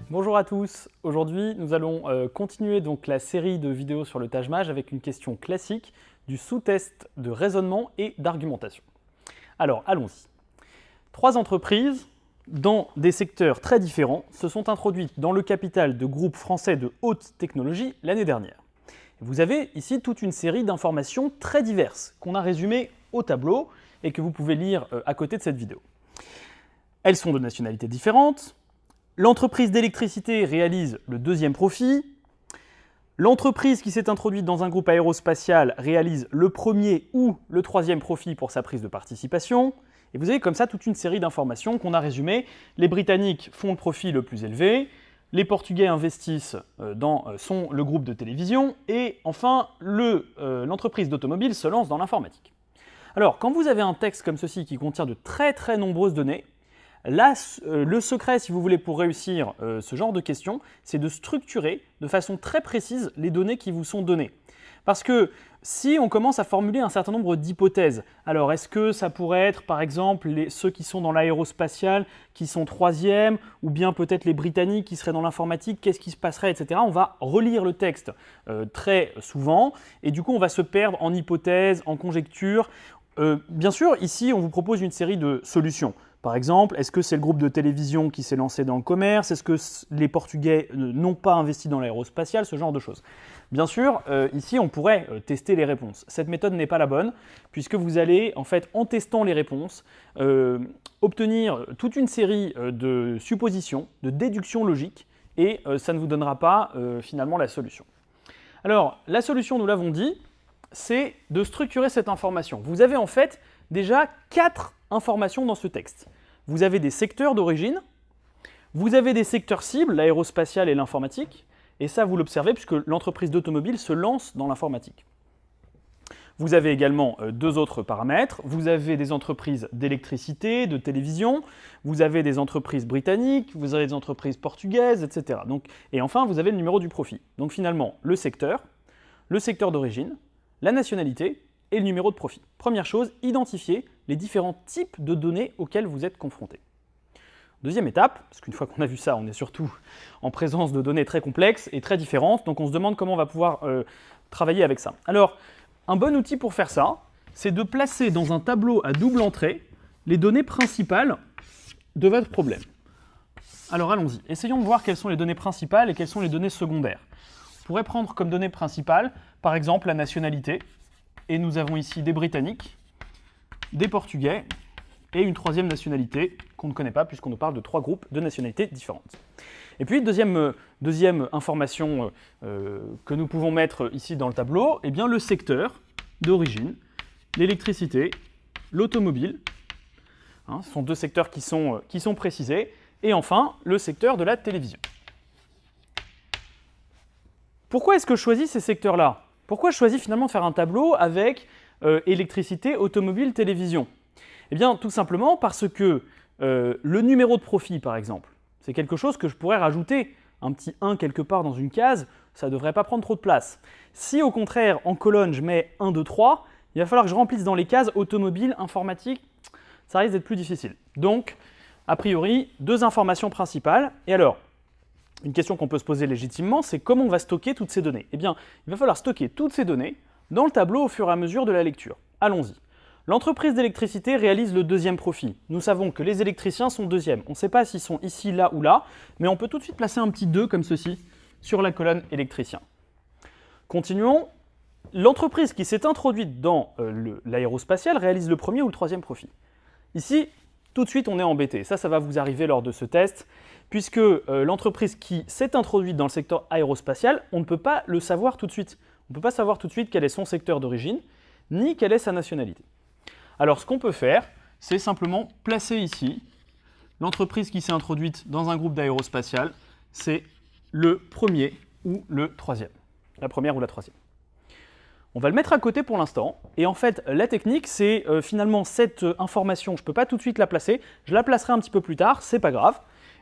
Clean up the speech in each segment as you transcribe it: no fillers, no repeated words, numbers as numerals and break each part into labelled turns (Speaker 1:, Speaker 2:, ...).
Speaker 1: Bonjour à tous, aujourd'hui nous allons continuer donc la série de vidéos sur le Taj Mahal avec une question classique du sous-test de raisonnement et d'argumentation. Alors allons-y. 3 entreprises dans des secteurs très différents se sont introduites dans le capital de groupes français de haute technologie l'année dernière. Vous avez ici toute une série d'informations très diverses qu'on a résumées au tableau et que vous pouvez lire à côté de cette vidéo. Elles sont de nationalités différentes. L'entreprise d'électricité réalise le deuxième profit. L'entreprise qui s'est introduite dans un groupe aérospatial réalise le premier ou le troisième profit pour sa prise de participation. Et vous avez comme ça toute une série d'informations qu'on a résumées. Les Britanniques font le profit le plus élevé. Les Portugais investissent dans le groupe de télévision. Et enfin, l'entreprise d'automobile se lance dans l'informatique. Alors, quand vous avez un texte comme ceci qui contient de très nombreuses données, là, le secret, si vous voulez, pour réussir ce genre de questions, c'est de structurer de façon très précise les données qui vous sont données. Parce que si on commence à formuler un certain nombre d'hypothèses, alors est-ce que ça pourrait être par exemple ceux qui sont dans l'aérospatial, qui sont troisième, ou bien peut-être les Britanniques qui seraient dans l'informatique, qu'est-ce qui se passerait, etc. On va relire le texte très souvent, et du coup on va se perdre en hypothèses, en conjectures. Bien sûr, ici on vous propose une série de solutions. Par exemple, est-ce que c'est le groupe de télévision qui s'est lancé dans le commerce? Est-ce que les Portugais n'ont pas investi dans l'aérospatial? Ce genre de choses. Bien sûr, ici, on pourrait tester les réponses. Cette méthode n'est pas la bonne, puisque vous allez, en fait, en testant les réponses, obtenir toute une série de suppositions, de déductions logiques, et ça ne vous donnera pas, finalement, la solution. Alors, la solution, nous l'avons dit, c'est de structurer cette information. Vous avez, en fait, déjà 4 informations dans ce texte. Vous avez des secteurs d'origine, vous avez des secteurs cibles, l'aérospatial et l'informatique, et ça vous l'observez puisque l'entreprise d'automobile se lance dans l'informatique. Vous avez également 2 autres paramètres, vous avez des entreprises d'électricité, de télévision, vous avez des entreprises britanniques, vous avez des entreprises portugaises, etc. Et enfin, vous avez le numéro du profit. Donc finalement, le secteur d'origine, la nationalité, et le numéro de profit. Première chose, identifier les différents types de données auxquels vous êtes confrontés. Deuxième étape, parce qu'une fois qu'on a vu ça, on est surtout en présence de données très complexes et très différentes, donc on se demande comment on va pouvoir travailler avec ça. Alors, un bon outil pour faire ça, c'est de placer dans un tableau à double entrée les données principales de votre problème. Alors allons-y, essayons de voir quelles sont les données principales et quelles sont les données secondaires. On pourrait prendre comme données principales, par exemple, la nationalité. Et nous avons ici des Britanniques, des Portugais et une troisième nationalité qu'on ne connaît pas puisqu'on nous parle de 3 groupes de nationalités différentes. Et puis, deuxième information que nous pouvons mettre ici dans le tableau, eh bien, le secteur d'origine, l'électricité, l'automobile. Ce sont 2 secteurs qui sont précisés. Et enfin, le secteur de la télévision. Pourquoi est-ce que je choisis ces secteurs-là ? Pourquoi je choisis finalement de faire un tableau avec électricité, automobile, télévision? Eh bien, tout simplement parce que le numéro de profit, par exemple, c'est quelque chose que je pourrais rajouter un petit 1 quelque part dans une case, ça ne devrait pas prendre trop de place. Si au contraire, en colonne, je mets 1, 2, 3, il va falloir que je remplisse dans les cases automobile, informatique, ça risque d'être plus difficile. Donc, a priori, 2 informations principales. Et alors, une question qu'on peut se poser légitimement, c'est comment on va stocker toutes ces données? Eh bien, il va falloir stocker toutes ces données dans le tableau au fur et à mesure de la lecture. Allons-y. L'entreprise d'électricité réalise le deuxième profit. Nous savons que les électriciens sont deuxièmes. On ne sait pas s'ils sont ici, là ou là, mais on peut tout de suite placer un petit 2 comme ceci sur la colonne électricien. Continuons. L'entreprise qui s'est introduite dans l'aérospatial réalise le premier ou le troisième profit. Ici, tout de suite, on est embêté. Ça va vous arriver lors de ce test, puisque l'entreprise qui s'est introduite dans le secteur aérospatial, on ne peut pas le savoir tout de suite. On ne peut pas savoir tout de suite quel est son secteur d'origine, ni quelle est sa nationalité. Alors, ce qu'on peut faire, c'est simplement placer ici l'entreprise qui s'est introduite dans un groupe d'aérospatial, c'est le premier ou le troisième. La première ou la troisième. On va le mettre à côté pour l'instant, et en fait, la technique, c'est finalement cette information, je ne peux pas tout de suite la placer, je la placerai un petit peu plus tard, c'est pas grave,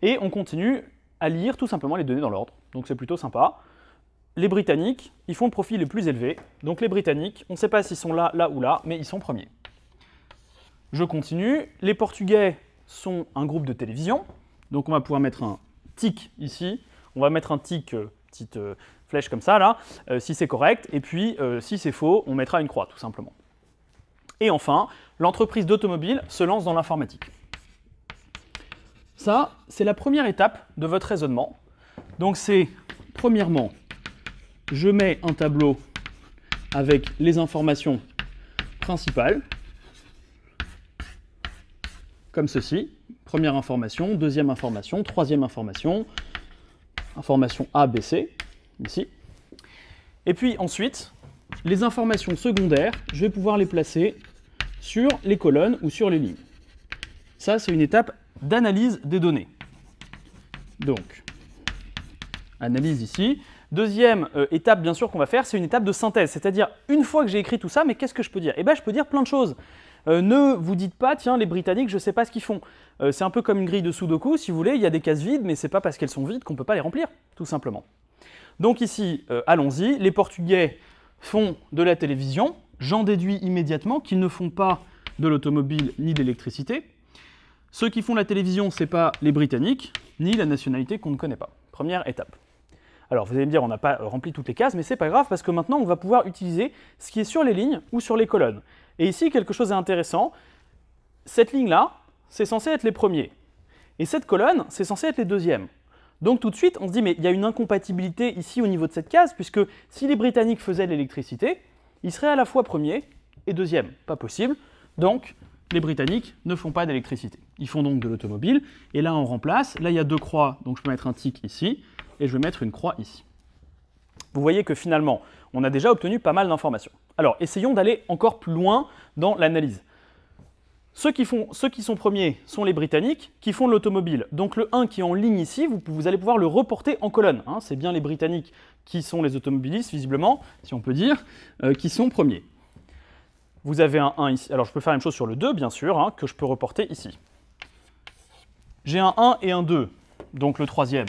Speaker 1: et on continue à lire tout simplement les données dans l'ordre, donc c'est plutôt sympa. Les Britanniques, ils font le profit le plus élevé, donc les Britanniques, on ne sait pas s'ils sont là, là ou là, mais ils sont premiers. Je continue, les Portugais sont un groupe de télévision, donc on va pouvoir mettre un tic ici, on va mettre un tic, petite flèche comme ça, là, si c'est correct, et puis si c'est faux, on mettra une croix, tout simplement. Et enfin, l'entreprise d'automobile se lance dans l'informatique. Ça, c'est la première étape de votre raisonnement. Donc c'est, premièrement, je mets un tableau avec les informations principales, comme ceci. Première information, deuxième information, troisième information, information A, B, C, ici. Et puis ensuite, les informations secondaires, je vais pouvoir les placer sur les colonnes ou sur les lignes. Ça, c'est une étape d'analyse des données. Donc, analyse ici. Deuxième étape, bien sûr, qu'on va faire, c'est une étape de synthèse. C'est-à-dire, une fois que j'ai écrit tout ça, mais qu'est-ce que je peux dire? Eh bien, je peux dire plein de choses. Ne vous dites pas, tiens, les Britanniques, je ne sais pas ce qu'ils font. C'est un peu comme une grille de Sudoku, si vous voulez, il y a des cases vides, mais ce n'est pas parce qu'elles sont vides qu'on ne peut pas les remplir, tout simplement. Donc ici, allons-y, les Portugais font de la télévision, j'en déduis immédiatement qu'ils ne font pas de l'automobile ni de l'électricité. Ceux qui font la télévision, ce n'est pas les Britanniques, ni la nationalité qu'on ne connaît pas. Première étape. Alors vous allez me dire, on n'a pas rempli toutes les cases, mais c'est pas grave parce que maintenant on va pouvoir utiliser ce qui est sur les lignes ou sur les colonnes. Et ici, quelque chose d'intéressant, cette ligne-là, c'est censé être les premiers. Et cette colonne, c'est censé être les deuxièmes. Donc tout de suite, on se dit, mais il y a une incompatibilité ici au niveau de cette case, puisque si les Britanniques faisaient l'électricité, ils seraient à la fois premiers et deuxièmes. Pas possible. Donc les Britanniques ne font pas d'électricité. Ils font donc de l'automobile. Et là, on remplace. Là, il y a deux croix, donc je peux mettre un tic ici. Et je vais mettre une croix ici. Vous voyez que finalement, on a déjà obtenu pas mal d'informations. Alors, essayons d'aller encore plus loin dans l'analyse. Ceux qui sont premiers sont les Britanniques, qui font de l'automobile. Donc le 1 qui est en ligne ici, vous allez pouvoir le reporter en colonne. Hein. C'est bien les Britanniques qui sont les automobilistes, visiblement, si on peut dire, qui sont premiers. Vous avez un 1 ici. Alors je peux faire la même chose sur le 2, bien sûr, hein, que je peux reporter ici. J'ai un 1 et un 2, donc le troisième,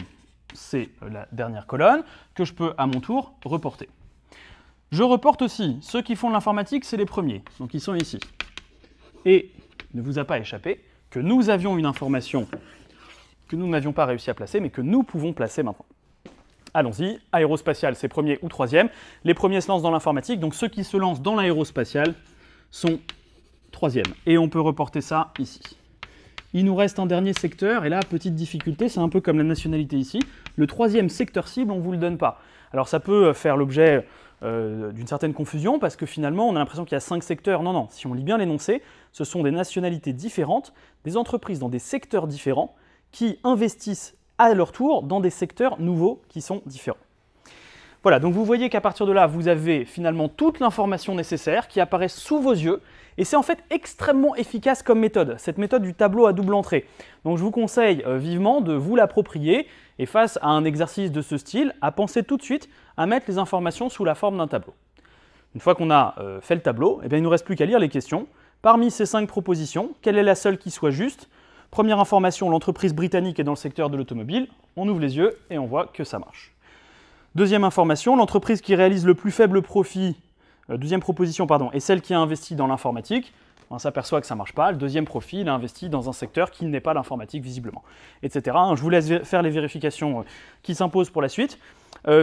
Speaker 1: c'est la dernière colonne, que je peux à mon tour reporter. Je reporte aussi, ceux qui font de l'informatique, c'est les premiers, donc ils sont ici. Et il ne vous a pas échappé que nous avions une information que nous n'avions pas réussi à placer, mais que nous pouvons placer maintenant. Allons-y, aérospatial, c'est premier ou troisième. Les premiers se lancent dans l'informatique, donc ceux qui se lancent dans l'aérospatial sont troisième. Et on peut reporter ça ici. Il nous reste un dernier secteur, et là, petite difficulté, c'est un peu comme la nationalité ici. Le troisième secteur cible, on ne vous le donne pas. Alors ça peut faire l'objet d'une certaine confusion, parce que finalement, on a l'impression qu'il y a 5 secteurs. Non, non, si on lit bien l'énoncé, ce sont des nationalités différentes, des entreprises dans des secteurs différents, qui investissent à leur tour dans des secteurs nouveaux qui sont différents. Voilà, donc vous voyez qu'à partir de là, vous avez finalement toute l'information nécessaire qui apparaît sous vos yeux, et c'est en fait extrêmement efficace comme méthode, cette méthode du tableau à double entrée. Donc je vous conseille vivement de vous l'approprier, et face à un exercice de ce style, à penser tout de suite à mettre les informations sous la forme d'un tableau. Une fois qu'on a fait le tableau, eh bien, il ne nous reste plus qu'à lire les questions. Parmi ces 5 propositions, quelle est la seule qui soit juste? Première information, l'entreprise britannique est dans le secteur de l'automobile. On ouvre les yeux et on voit que ça marche. Deuxième information, l'entreprise qui réalise le plus faible profit, deuxième proposition, pardon, est celle qui a investi dans l'informatique. On s'aperçoit que ça ne marche pas. Le deuxième profil, il a investi dans un secteur qui n'est pas l'informatique, visiblement, etc. Je vous laisse faire les vérifications qui s'imposent pour la suite.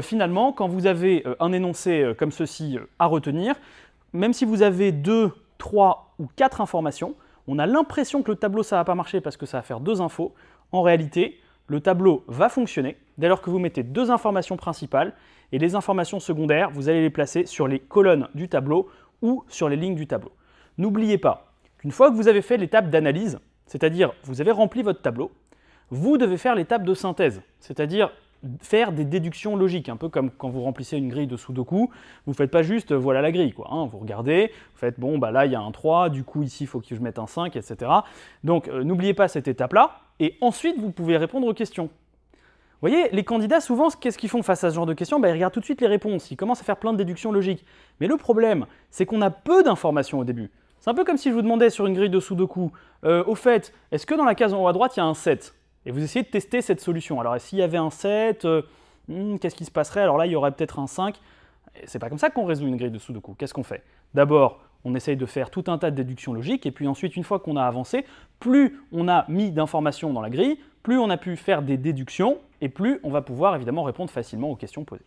Speaker 1: Finalement, quand vous avez un énoncé comme ceci à retenir, même si vous avez 2, 3 ou 4 informations, on a l'impression que le tableau, ça ne va pas marcher parce que ça va faire 2 infos. En réalité, le tableau va fonctionner dès lors que vous mettez 2 informations principales et les informations secondaires, vous allez les placer sur les colonnes du tableau ou sur les lignes du tableau. N'oubliez pas qu'une fois que vous avez fait l'étape d'analyse, c'est-à-dire vous avez rempli votre tableau, vous devez faire l'étape de synthèse, c'est-à-dire faire des déductions logiques, un peu comme quand vous remplissez une grille de Sudoku, vous ne faites pas juste voilà la grille, quoi, hein, vous regardez, vous faites bon, bah là il y a un 3, du coup ici il faut que je mette un 5, etc. Donc n'oubliez pas cette étape-là, et ensuite vous pouvez répondre aux questions. Vous voyez, les candidats souvent, qu'est-ce qu'ils font face à ce genre de questions? Ils regardent tout de suite les réponses, ils commencent à faire plein de déductions logiques. Mais le problème, c'est qu'on a peu d'informations au début. C'est un peu comme si je vous demandais sur une grille de Sudoku, au fait, est-ce que dans la case en haut à droite, il y a un 7? Et vous essayez de tester cette solution. Alors s'il y avait un 7, qu'est-ce qui se passerait? Alors là, il y aurait peut-être un 5. C'est pas comme ça qu'on résout une grille de Sudoku. Qu'est-ce qu'on fait? D'abord, on essaye de faire tout un tas de déductions logiques, et puis ensuite, une fois qu'on a avancé, plus on a mis d'informations dans la grille, plus on a pu faire des déductions et plus on va pouvoir évidemment répondre facilement aux questions posées.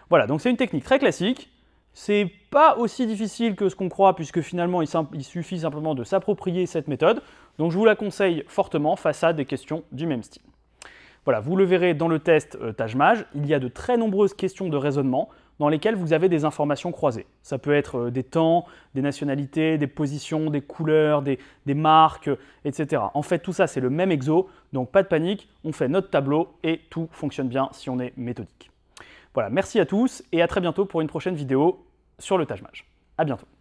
Speaker 1: Voilà, donc c'est une technique très classique. C'est pas aussi difficile que ce qu'on croit, puisque finalement il suffit simplement de s'approprier cette méthode. Donc je vous la conseille fortement face à des questions du même style. Voilà, vous le verrez dans le test TageMage, il y a de très nombreuses questions de raisonnement dans lesquelles vous avez des informations croisées. Ça peut être des temps, des nationalités, des positions, des couleurs, des marques, etc. En fait, tout ça, c'est le même exo, donc pas de panique, on fait notre tableau et tout fonctionne bien si on est méthodique. Voilà, merci à tous et à très bientôt pour une prochaine vidéo sur le TageMage. À bientôt.